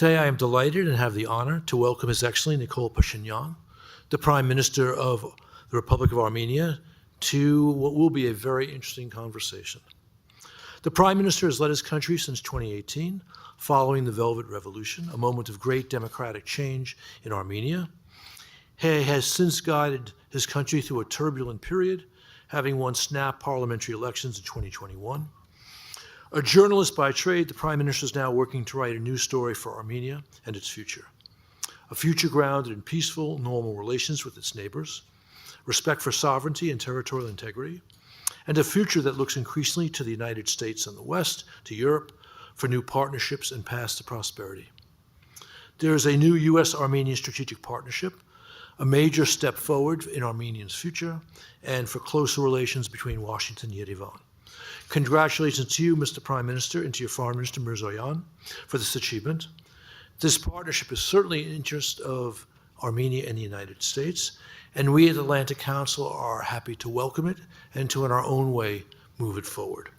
Today I am delighted and have the honor to welcome His Excellency Nikol Pashinyan, the Prime Minister of the Republic of Armenia, to what will be a very interesting conversation. The Prime Minister has led his country since 2018, following the Velvet Revolution, a moment of great democratic change in Armenia. He has since guided his country through a turbulent period, having won snap parliamentary elections in 2021. A journalist by trade, the Prime Minister is now working to write a new story for Armenia and its future. A future grounded in peaceful, normal relations with its neighbors, respect for sovereignty and territorial integrity, and a future that looks increasingly to the United States and the West, to Europe, for new partnerships and paths to prosperity. There is a new U.S.-Armenian strategic partnership, a major step forward in Armenia's future, and for closer relations between Washington and Yerevan. Congratulations to you, Mr. Prime Minister, and to your Foreign Minister, Mirzoyan, for this achievement. This partnership is certainly in the interest of Armenia and the United States, and we at the Atlantic Council are happy to welcome it and to, in our own way, move it forward.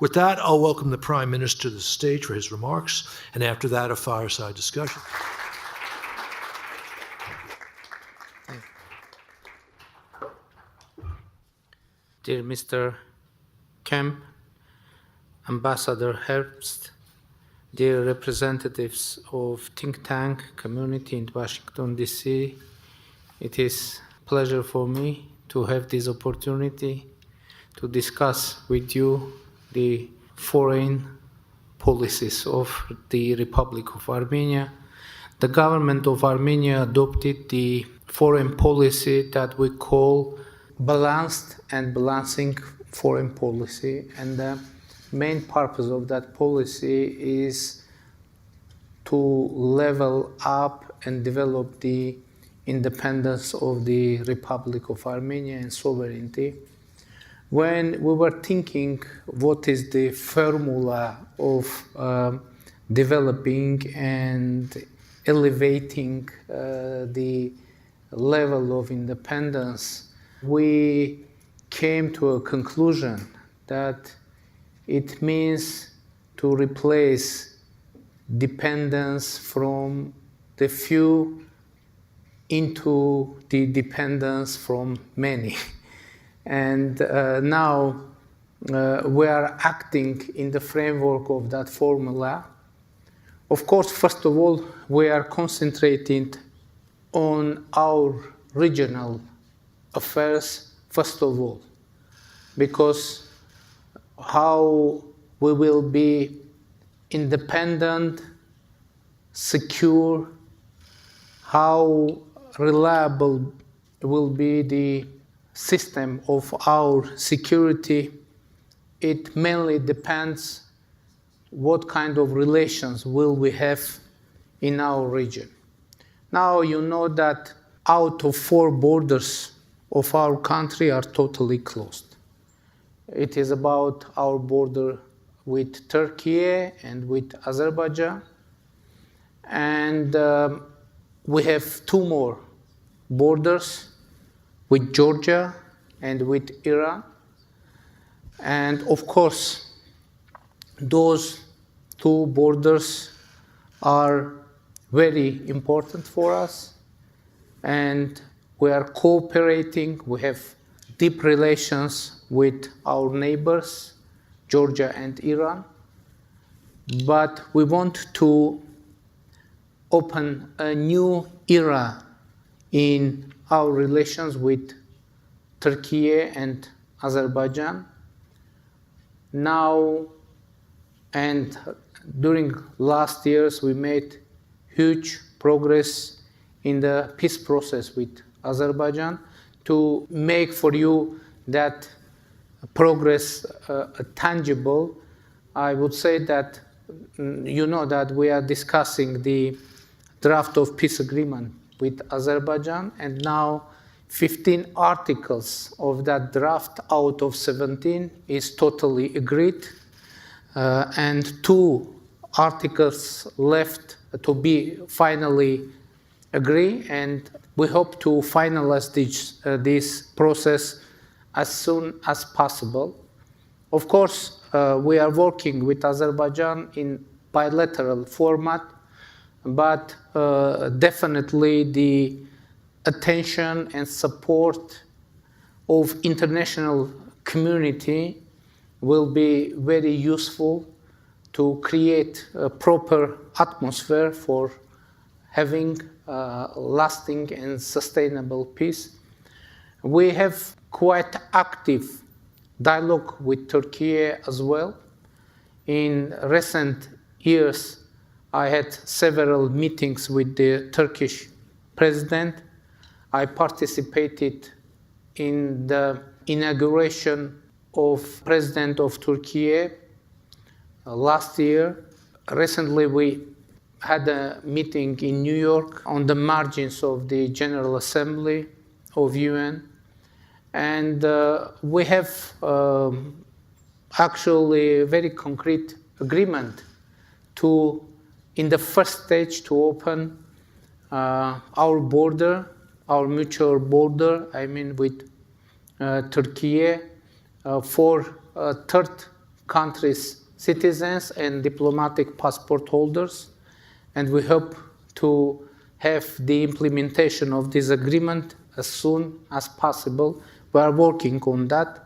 With that, I'll welcome the Prime Minister to the stage for his remarks, and after that, a fireside discussion. Dear Mr. Kemp, Ambassador Herbst, dear representatives of think tank community in Washington, D.C., it is a pleasure for me to have this opportunity to discuss with you the foreign policies of the Republic of Armenia. The government of Armenia adopted the foreign policy that we call balanced and balancing foreign policy, and the main purpose of that policy is to level up and develop the independence of the Republic of Armenia and sovereignty. When we were thinking what is the formula of developing and elevating the level of independence, we came to a conclusion that it means to replace dependence from the few into the dependence from many. And now we are acting in the framework of that formula. Of course, first of all, we are concentrating on our regional affairs first of all, because how we will be independent, secure, how reliable will be the system of our security, it mainly depends what kind of relations will we have in our region. Now you know that out of 4 borders of our country are totally closed. It is about our border with Turkey and with Azerbaijan. And we have 2 more borders with Georgia and with Iran. And of course, those 2 borders are very important for us. And we are cooperating, we have deep relations with our neighbors, Georgia and Iran. But we want to open a new era in our relations with Turkey and Azerbaijan. Now and during last years, we made huge progress in the peace process with Azerbaijan. To make for you that progress tangible, I would say that you know that we are discussing the draft of peace agreement with Azerbaijan, and now 15 articles of that draft out of 17 is totally agreed, and 2 articles left to be finally agreed, and we hope to finalize this process as soon as possible. Of course, we are working with Azerbaijan in bilateral format. but definitely the attention and support of international community will be very useful to create a proper atmosphere for having lasting and sustainable peace. We have quite active dialogue with Turkey as well. In recent years, I had several meetings with the Turkish president. I participated in the inauguration of President of Turkey last year. Recently, we had a meeting in New York on the margins of the General Assembly of UN. And we have actually a very concrete agreement to, in the first stage, to open our border, our mutual border, with Turkey for third countries' citizens and diplomatic passport holders. And we hope to have the implementation of this agreement as soon as possible. We are working on that.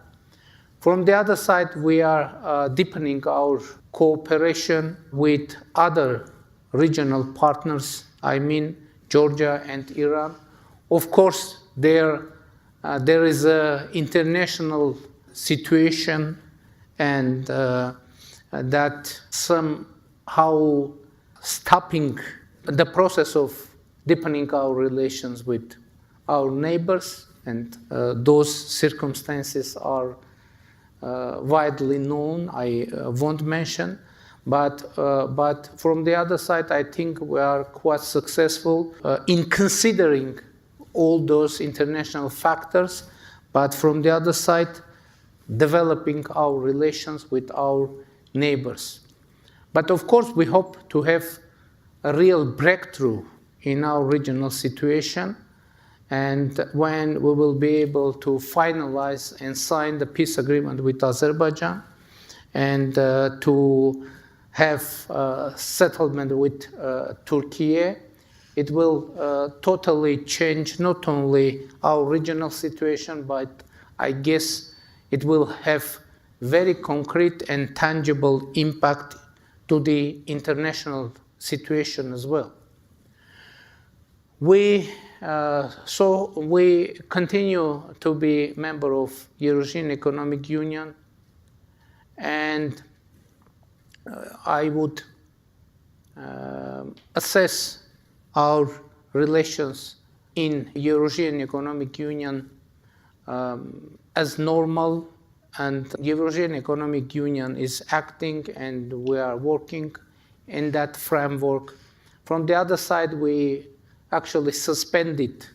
From the other side, we are deepening our cooperation with other regional partners, Georgia and Iran. Of course, there is an international situation and that somehow stopping the process of deepening our relations with our neighbors, and those circumstances are widely known. I won't mention, but from the other side, I think we are quite successful in considering all those international factors, but from the other side, developing our relations with our neighbors. But of course, we hope to have a real breakthrough in our regional situation, and when we will be able to finalize and sign the peace agreement with Azerbaijan and to have settlement with Turkey, it will totally change not only our regional situation, but I guess it will have very concrete and tangible impact to the international situation as well. We continue to be member of European Economic Union, and I would assess our relations in European Economic Union as normal, and European Economic Union is acting and we are working in that framework. From the other side, we actually suspended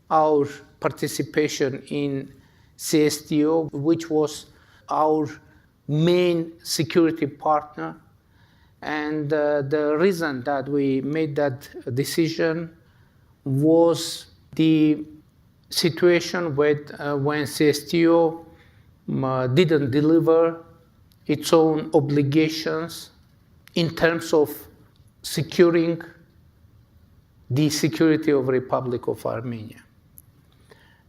our participation in CSTO, which was our main security partner. And the reason that we made that decision was the situation when CSTO didn't deliver its own obligations in terms of securing the security of Republic of Armenia.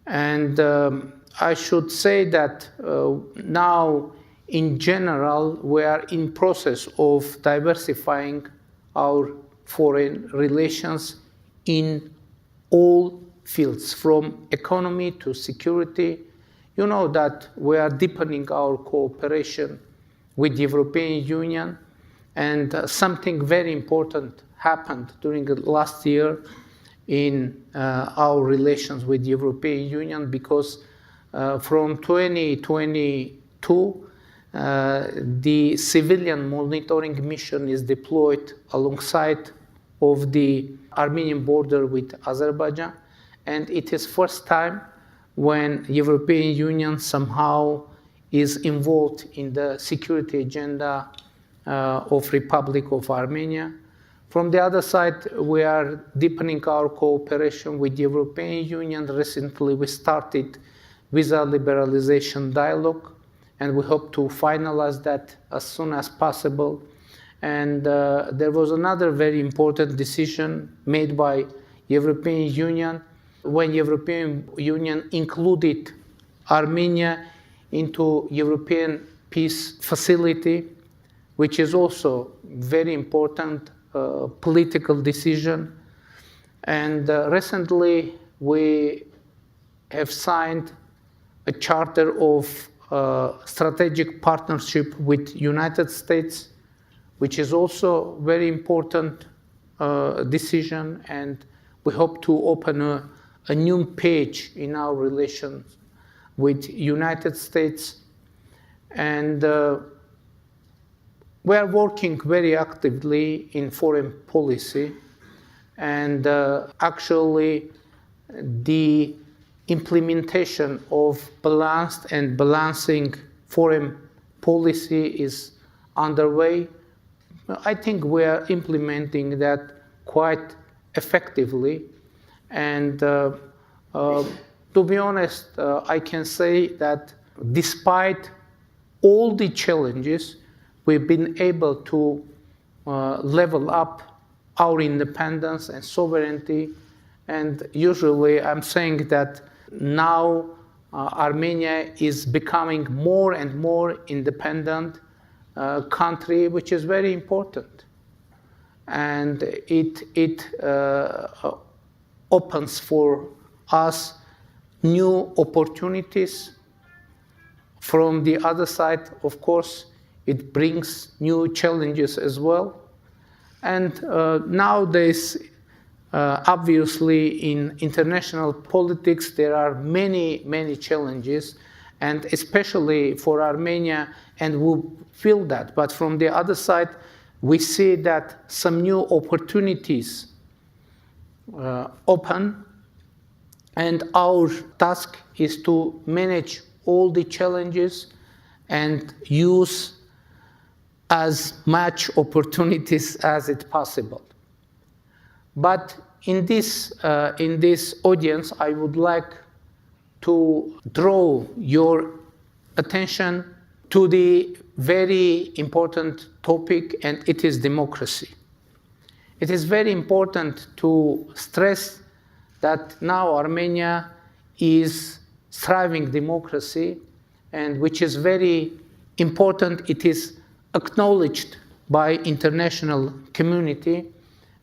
And I should say that now, in general, we are in process of diversifying our foreign relations in all fields, from economy to security. You know that we are deepening our cooperation with the European Union, and something very important happened during the last year in our relations with the European Union, because from 2022, the civilian monitoring mission is deployed alongside of the Armenian border with Azerbaijan, and it is first time when European Union somehow is involved in the security agenda of Republic of Armenia. From the other side, we are deepening our cooperation with the European Union. Recently, we started visa liberalization dialogue, and we hope to finalize that as soon as possible. And there was another very important decision made by European Union when European Union included Armenia into European Peace Facility, which is also very important political decision. And recently we have signed a charter of strategic partnership with United States, which is also very important decision, and we hope to open a new page in our relations with United States. And we are working very actively in foreign policy, and actually the implementation of balanced and balancing foreign policy is underway. I think we are implementing that quite effectively. And to be honest, I can say that despite all the challenges, we've been able to level up our independence and sovereignty. And usually I'm saying that now Armenia is becoming more and more independent country, which is very important. And it opens for us new opportunities. From the other side, of course, it brings new challenges as well. And nowadays, obviously, in international politics, there are many, many challenges, and especially for Armenia, and we feel that. But from the other side, we see that some new opportunities open, and our task is to manage all the challenges and use as much opportunities as it's possible. But in this audience, I would like to draw your attention to the very important topic, and it is democracy. It is very important to stress that now Armenia is thriving democracy, and which is very important. It is acknowledged by international community.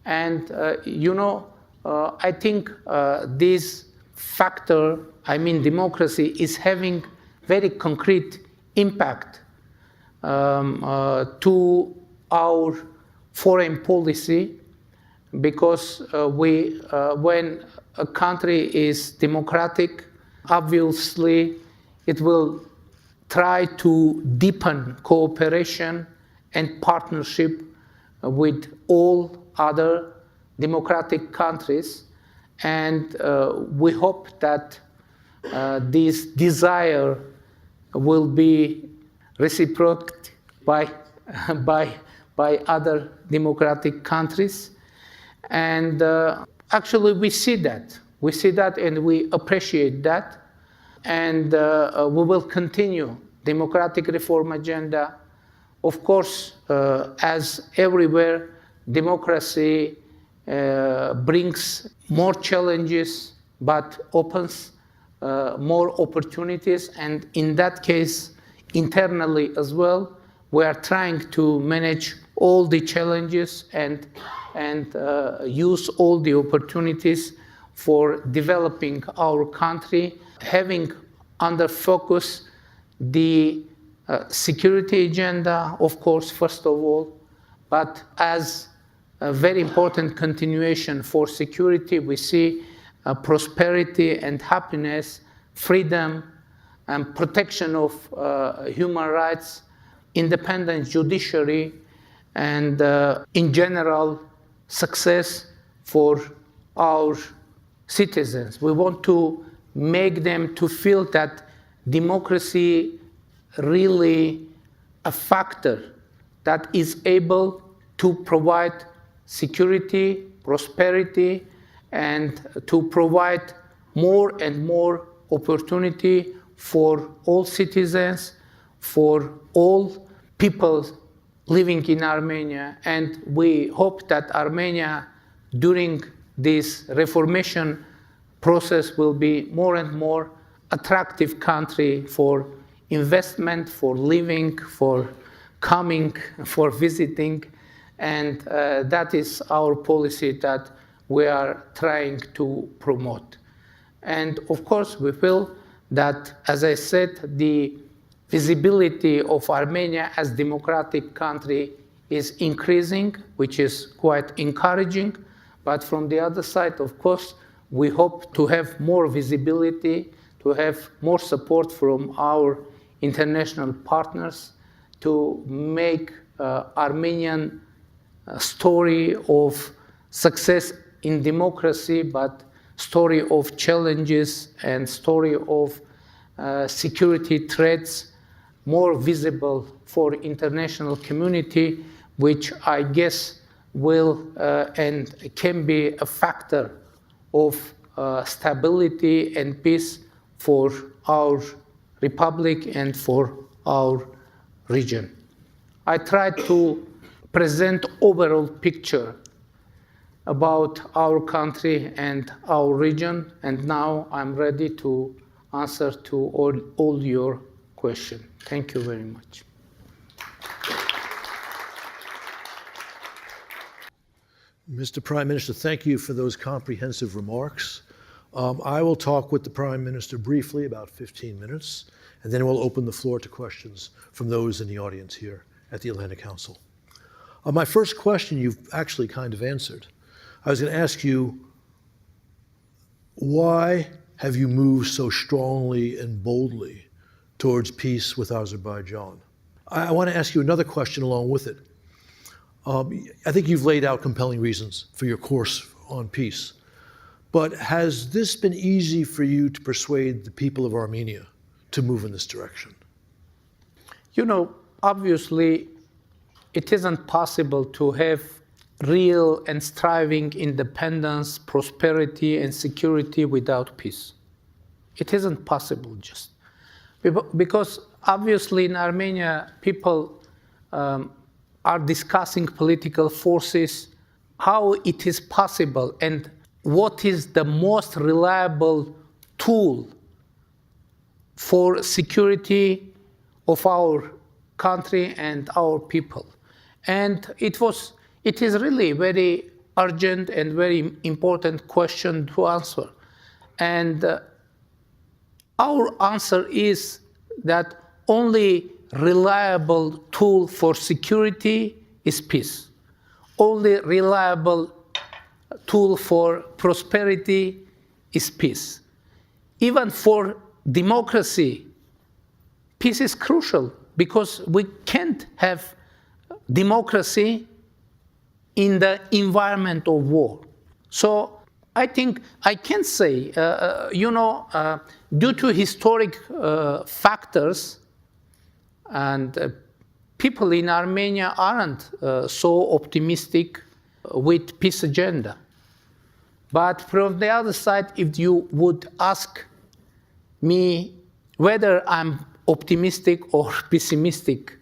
And I think this factor, democracy, is having very concrete impact to our foreign policy, because when a country is democratic, obviously it will try to deepen cooperation and partnership with all other democratic countries, and we hope that this desire will be reciprocated by other democratic countries. And actually we see that, and we appreciate that, and we will continue democratic reform agenda. Of course, as everywhere, democracy brings more challenges but opens more opportunities, and in that case, internally as well, we are trying to manage all the challenges and use all the opportunities for developing our country, having under focus the security agenda, of course, first of all, but as a very important continuation for security, we see prosperity and happiness, freedom and protection of human rights, independent judiciary, and in general, success for our citizens. We want to make them to feel that democracy really a factor that is able to provide security, prosperity, and to provide more and more opportunity for all citizens, for all people living in Armenia, and we hope that Armenia, during this reformation process, will be more and more attractive country for investment, for living, for coming, for visiting, and that is our policy that we are trying to promote. And of course, we feel that, as I said, the visibility of Armenia as democratic country is increasing, which is quite encouraging. But from the other side, of course, we hope to have more visibility, to have more support from our international partners to make Armenian story of success in democracy, but story of challenges and story of security threats more visible for international community, which I guess will and can be a factor of stability and peace for our republic and for our region. I tried to present overall picture about our country and our region, and now I'm ready to answer to all your questions. Thank you very much. Mr. Prime Minister, thank you for those comprehensive remarks. I will talk with the Prime Minister briefly, about 15 minutes, and then we'll open the floor to questions from those in the audience here at the Atlantic Council. My first question you've actually kind of answered. I was going to ask you, why have you moved so strongly and boldly towards peace with Azerbaijan? I want to ask you another question along with it. I think you've laid out compelling reasons for your course on peace, but has this been easy for you to persuade the people of Armenia to move in this direction? You know, obviously, it isn't possible to have real and striving independence, prosperity, and security without peace. It isn't possible just. Because obviously in Armenia, people are discussing political forces, how it is possible, and what is the most reliable tool for security of our country and our people. And it is really very urgent and very important question to answer. And our answer is that only reliable tool for security is peace. Only reliable tool for prosperity is peace. Even for democracy, peace is crucial because we can't have democracy in the environment of war. So I think I can say, due to historic factors, and people in Armenia aren't so optimistic with peace agenda. But from the other side, if you would ask me whether I'm optimistic or pessimistic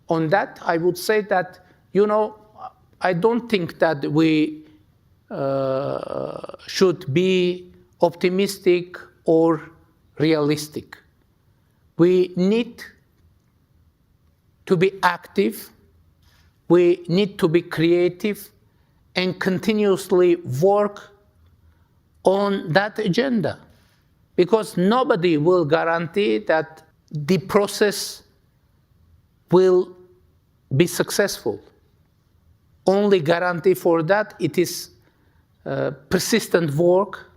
on that, I would say that, I don't think that we should be optimistic or realistic. We need to be active, we need to be creative, and continuously work on that agenda. Because nobody will guarantee that the process will be successful. Only guarantee for that, it is persistent work,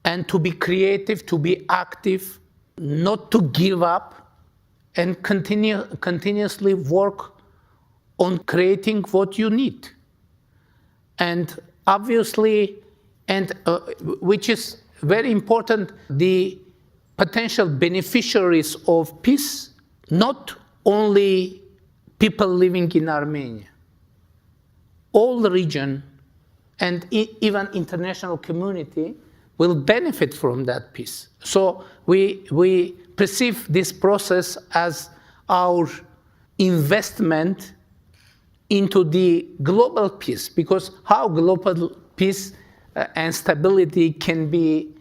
and to be creative, to be active, not to give up, and continuously work on creating what you need. And obviously, which is very important, the potential beneficiaries of peace, not only people living in Armenia, all the region and even international community will benefit from that peace. So we perceive this process as our investment into the global peace, because how global peace and stability can be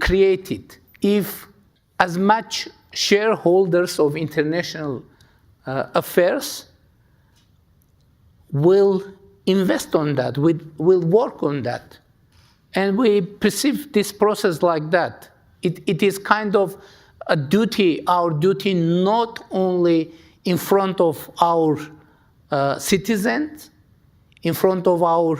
created if as much shareholders of international affairs will invest on that, will work on that. And we perceive this process like that. It is kind of a duty, our duty, not only in front of our citizens, in front of our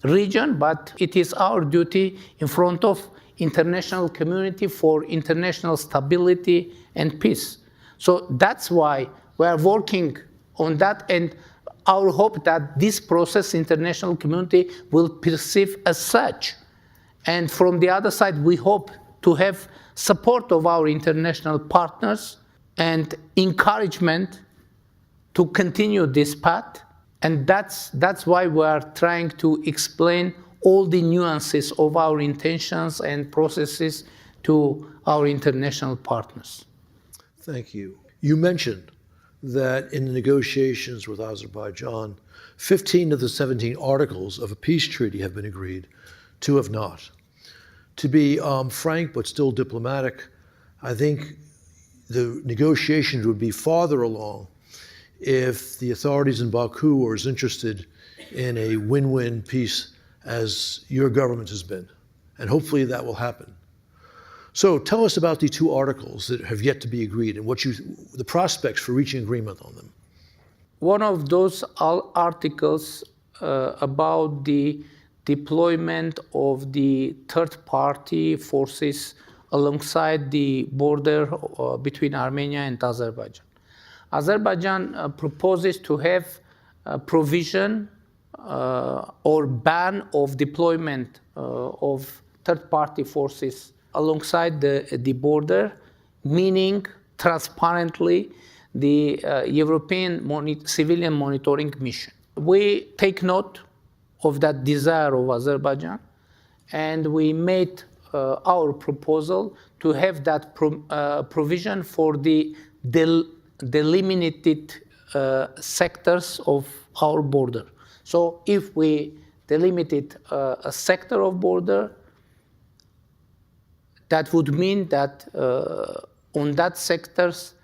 region, but it is our duty in front of international community for international stability and peace. So that's why we are working on that, and our hope that this process international community will perceive as such. And from the other side, we hope to have support of our international partners and encouragement to continue this path. And that's why we are trying to explain all the nuances of our intentions and processes to our international partners. Thank you. You mentioned that in the negotiations with Azerbaijan, 15 of the 17 articles of a peace treaty have been agreed, 2 have not. To be frank but still diplomatic, I think the negotiations would be farther along if the authorities in Baku were as interested in a win-win peace as your government has been. And hopefully that will happen. So tell us about the 2 articles that have yet to be agreed and the prospects for reaching agreement on them. One of those articles about the deployment of the third-party forces alongside the border between Armenia and Azerbaijan. Azerbaijan proposes to have a provision or ban of deployment of third-party forces alongside the border, meaning transparently the European civilian monitoring mission. We take note of that desire of Azerbaijan, and we made our proposal to have that provision for the delimited sectors of our border. So if we delimited a sector of border, that would mean that on that sectors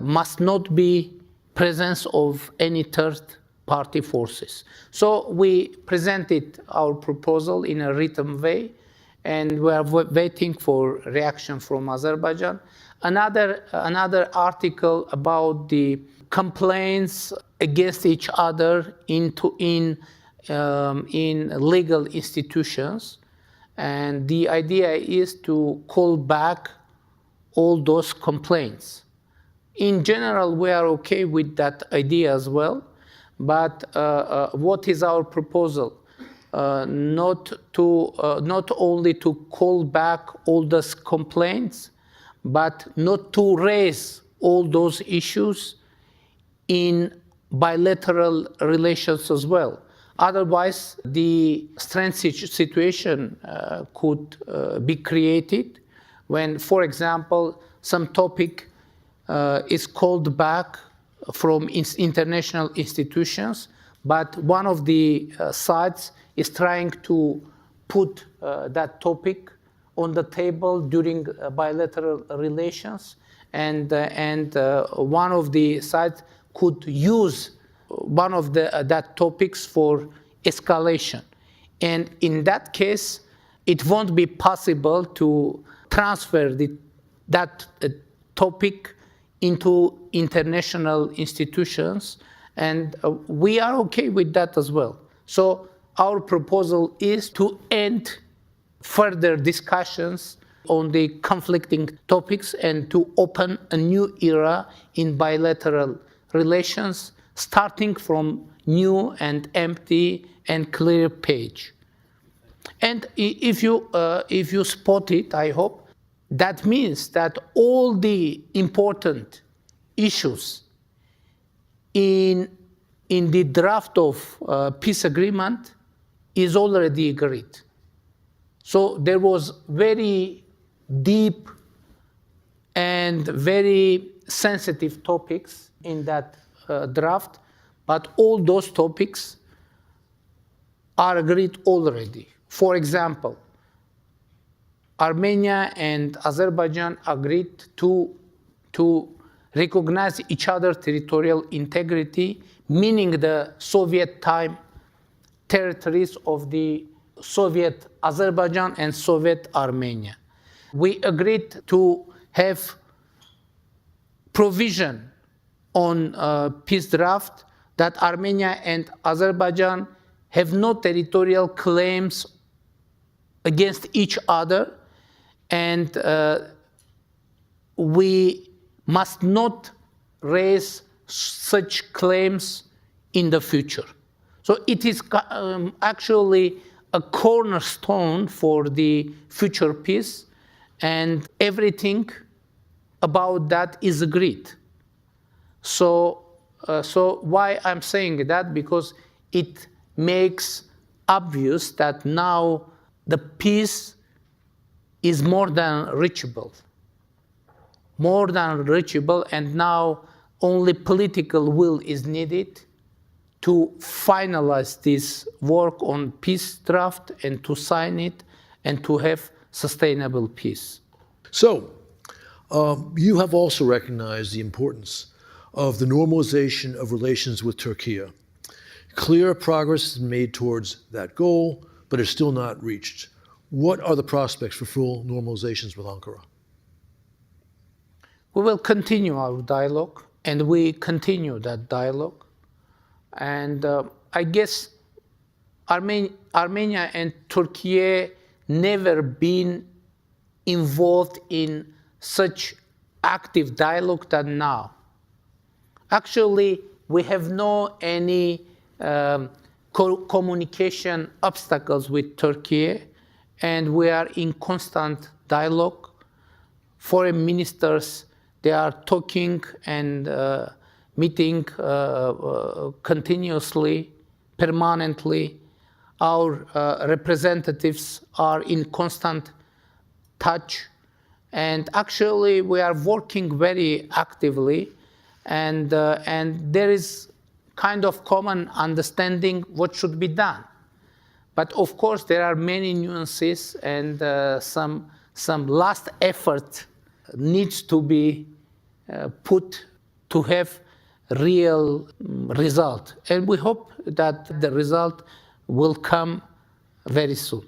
must not be presence of any third-party forces. So we presented our proposal in a written way, and we are waiting for reaction from Azerbaijan. Another article about the complaints against each other in legal institutions. And the idea is to call back all those complaints. In general, we are okay with that idea as well. But what is our proposal? Not only to call back all those complaints, but not to raise all those issues in bilateral relations as well. Otherwise, the strange situation could be created when, for example, some topic is called back from international institutions, but one of the sides is trying to put that topic on the table during bilateral relations, and one of the sides could use one of that topics for escalation. And in that case, it won't be possible to transfer that topic into international institutions, and we are okay with that as well. So our proposal is to end further discussions on the conflicting topics and to open a new era in bilateral relations, starting from new and empty and clear page. And if you spot it, I hope, that means that all the important issues in the draft of peace agreement is already agreed. So there was very deep and very sensitive topics in that draft, but all those topics are agreed already. For example, Armenia and Azerbaijan agreed to recognize each other's territorial integrity, meaning the Soviet time territories of the Soviet Azerbaijan and Soviet Armenia. We agreed to have provision on peace draft that Armenia and Azerbaijan have no territorial claims against each other, and we must not raise such claims in the future. So it is actually a cornerstone for the future peace, and everything about that is agreed. So why I'm saying that? Because it makes obvious that now the peace is more than reachable, and now only political will is needed to finalize this work on peace draft and to sign it and to have sustainable peace. So, you have also recognized the importance of the normalization of relations with Turkey. Clear progress is made towards that goal, but is still not reached. What are the prospects for full normalizations with Ankara? We will continue our dialogue, and we continue that dialogue. And I guess Armenia and Turkey never been involved in such active dialogue than now. Actually, we have no any communication obstacles with Turkey, and we are in constant dialogue. Foreign ministers, they are talking and meeting continuously, permanently. Our representatives are in constant touch, and actually we are working very actively, and there is kind of common understanding what should be done. But of course there are many nuances, and some last effort needs to be put to have real result. And we hope that the result will come very soon.